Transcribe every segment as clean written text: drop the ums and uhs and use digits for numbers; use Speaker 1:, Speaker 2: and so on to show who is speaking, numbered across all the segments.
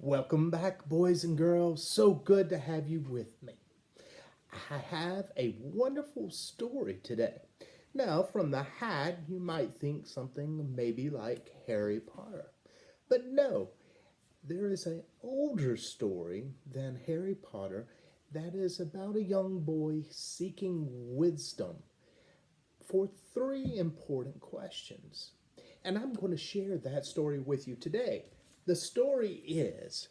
Speaker 1: Welcome back, boys and girls. So good to have you with me. I have a wonderful story today. Now, from the hat, you might think something maybe like Harry Potter. But no, there is an older story than Harry Potter that is about a young boy seeking wisdom for three important questions. And I'm going to share that story with you today. The story is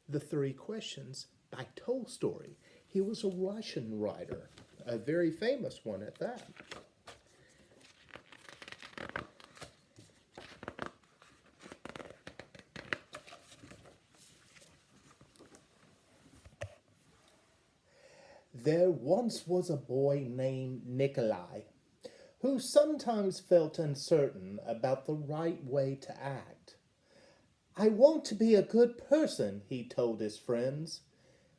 Speaker 1: The Three Questions by Tolstoy. He was a Russian writer, a very famous one at that. There once was a boy named Nikolai who sometimes felt uncertain about the right way to act. I want to be a good person, he told his friends,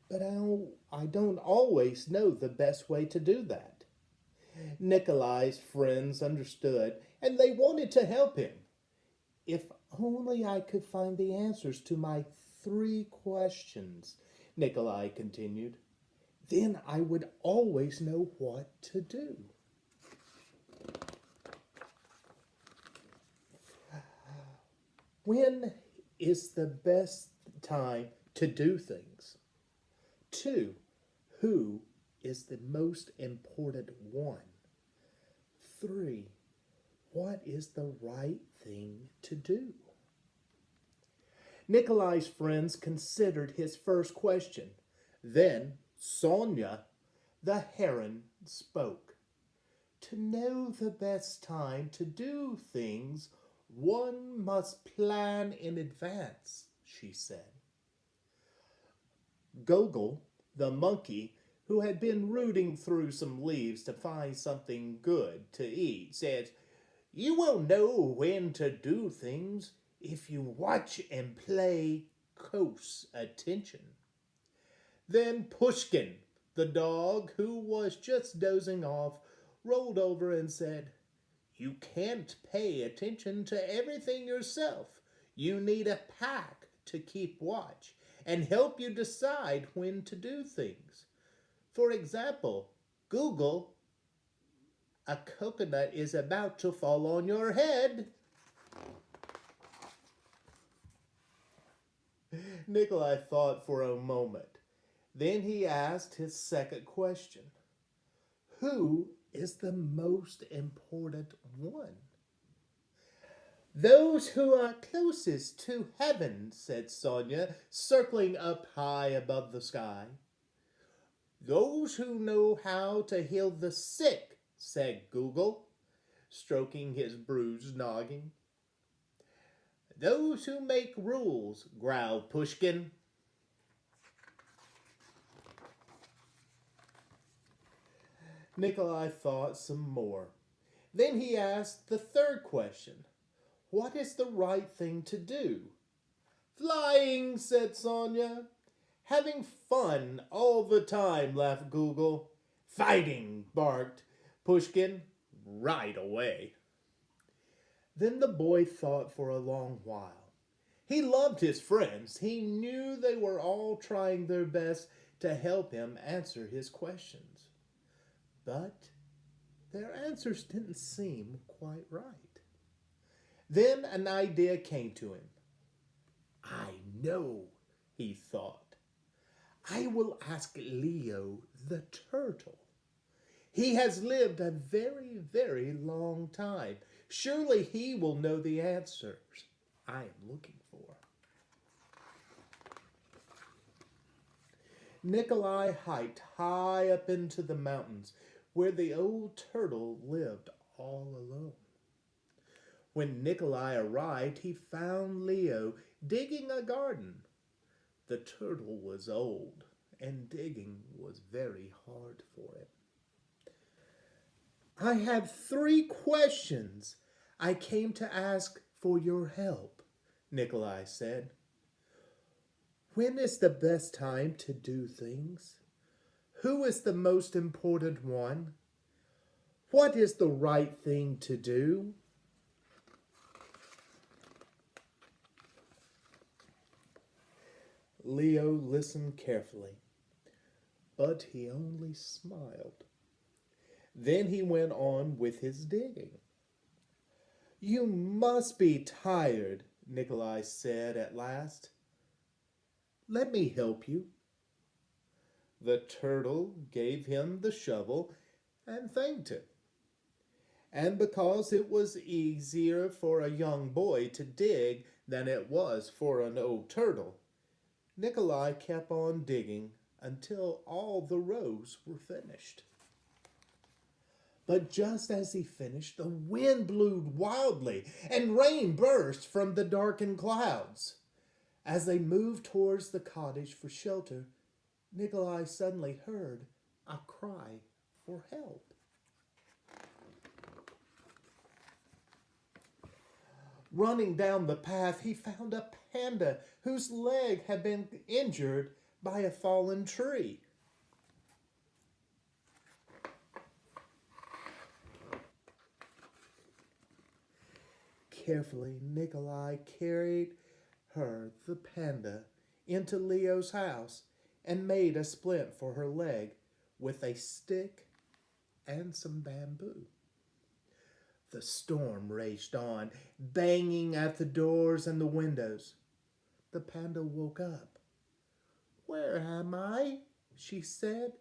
Speaker 1: but I don't always know the best way to do that. Nikolai's friends understood, and they wanted to help him. If only I could find the answers to my three questions, Nikolai continued, then I would always know what to do. When is the best time to do things? 2. Who is the most important one? 3. What is the right thing to do? Nikolai's friends considered his first question. Then Sonia, the heron, spoke. To know the best time to do things, one must plan in advance, she said. Gogol, the monkey, who had been rooting through some leaves to find something good to eat, said, You will know when to do things if you watch and pay close attention. Then Pushkin, the dog, who was just dozing off, rolled over and said, You can't pay attention to everything yourself. You need a pack to keep watch and help you decide when to do things. For example, Google, a coconut is about to fall on your head. Nikolai thought for a moment. Then he asked his second question. Who is the most important one? Those who are closest to heaven, said Sonia, circling up high above the sky. Those who know how to heal the sick, said Google, stroking his bruised noggin. Those who make rules, growled Pushkin. Nikolai thought some more. Then he asked the third question. What is the right thing to do? Flying, said Sonia. Having fun all the time, laughed Google. Fighting, barked Pushkin. Right away. Then the boy thought for a long while. He loved his friends. He knew they were all trying their best to help him answer his questions. But their answers didn't seem quite right. Then an idea came to him. I know, he thought. I will ask Leo the turtle. He has lived a very, very long time. Surely he will know the answers I am looking for. Nikolai hiked high up into the mountains where the old turtle lived all alone. When Nikolai arrived, he found Leo digging a garden. The turtle was old, and digging was very hard for him. I have 3 questions I came to ask for your help, Nikolai said. When is the best time to do things? Who is the most important one? What is the right thing to do? Leo listened carefully, but he only smiled. Then he went on with his digging. You must be tired, Nikolai said at last. Let me help you. The turtle gave him the shovel and thanked him. And because it was easier for a young boy to dig than it was for an old turtle, Nikolai kept on digging until all the rows were finished. But just as he finished, the wind blew wildly and rain burst from the darkened clouds. As they moved towards the cottage for shelter, Nikolai suddenly heard a cry for help. Running down the path, he found a panda whose leg had been injured by a fallen tree. Carefully, Nikolai carried the panda, into Leo's house and made a splint for her leg with a stick and some bamboo. The storm raged on, banging at the doors and the windows. The panda woke up. Where am I? She said.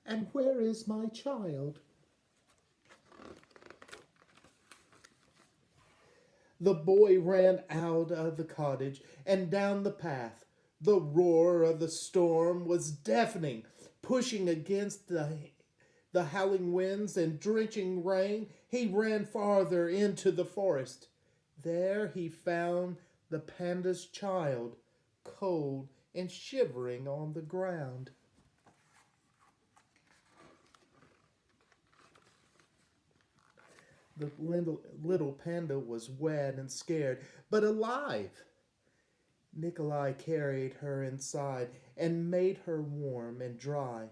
Speaker 1: And where is my child? The boy ran out of the cottage and down the path. The roar of the storm was deafening, pushing against the howling winds and drenching rain. He ran farther into the forest. There he found the panda's child, cold and shivering on the ground. The little panda was wet and scared, but alive. Nikolai carried her inside and made her warm and dry.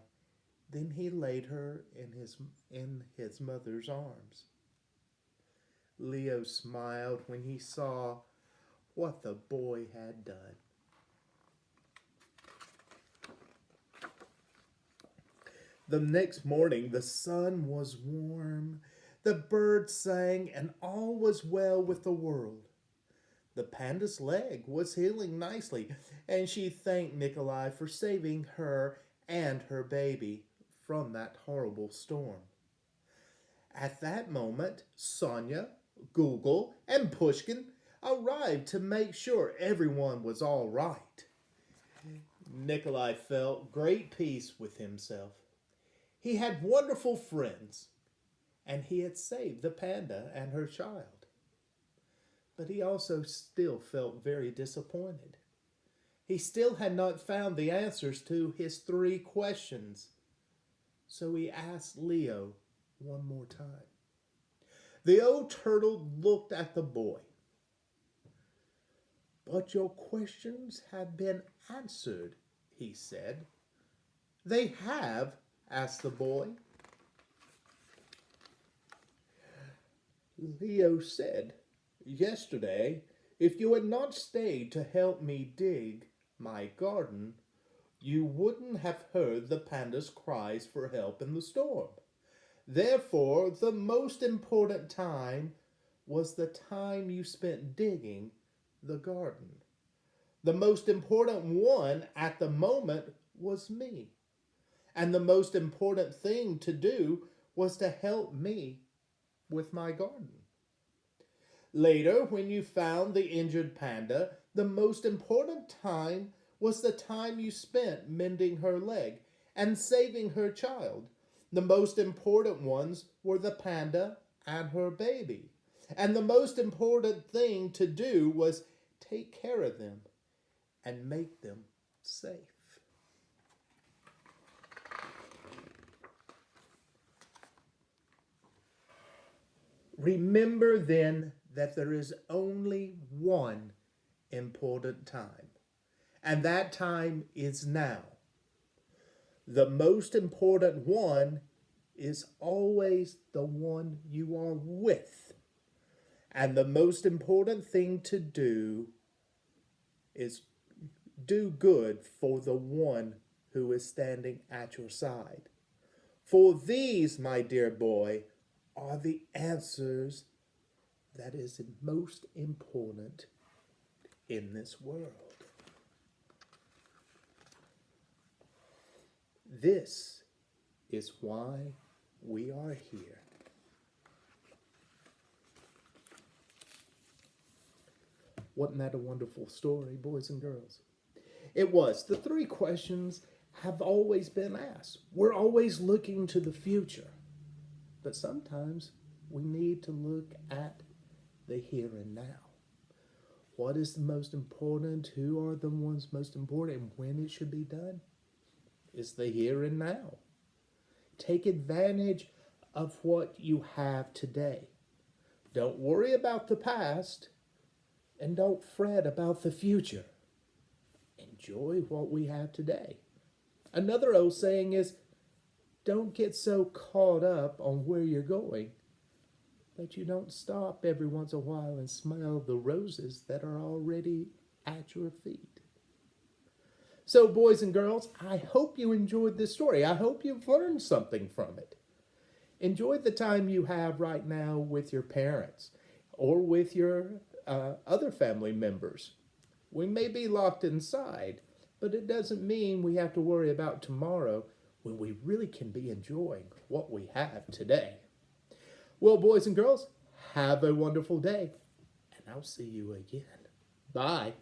Speaker 1: Then he laid her in his mother's arms. Leo smiled when he saw what the boy had done. The next morning, the sun was warm. The birds sang, and all was well with the world. The panda's leg was healing nicely, and she thanked Nikolai for saving her and her baby from that horrible storm. At that moment, Sonya, Google, and Pushkin arrived to make sure everyone was all right. Nikolai felt great peace with himself. He had wonderful friends, and he had saved the panda and her child. But he also still felt very disappointed. He still had not found the answers to his 3 questions. So he asked Leo one more time. The old turtle looked at the boy. But your questions have been answered, he said. They have, asked the boy. Leo said, yesterday, if you had not stayed to help me dig my garden, you wouldn't have heard the panda's cries for help in the storm. Therefore, the most important time was the time you spent digging the garden. The most important one at the moment was me. And the most important thing to do was to help me with my garden. Later, when you found the injured panda, the most important time was the time you spent mending her leg and saving her child. The most important ones were the panda and her baby. And the most important thing to do was take care of them and make them safe. Remember then that there is only one important time, and that time is now. The most important one is always the one you are with, and the most important thing to do is Do good for the one who is standing at your side. For these, my dear boy, are the answers that is most important in this world. This is why we are here. Wasn't that a wonderful story, boys and girls? It was. The three questions have always been asked. We're always looking to the future. But sometimes we need to look at the here and now. What is the most important? Who are the ones most important? And when it should be done? It's the here and now. Take advantage of what you have today. Don't worry about the past, and don't fret about the future. Enjoy what we have today. Another old saying is, don't get so caught up on where you're going that you don't stop every once in a while and smell the roses that are already at your feet. So, boys and girls, I hope you enjoyed this story. I hope you've learned something from it. Enjoy the time you have right now with your parents or with your other family members. We may be locked inside, but it doesn't mean we have to worry about tomorrow when we really can be enjoying what we have today. Well, boys and girls, have a wonderful day, and I'll see you again. Bye.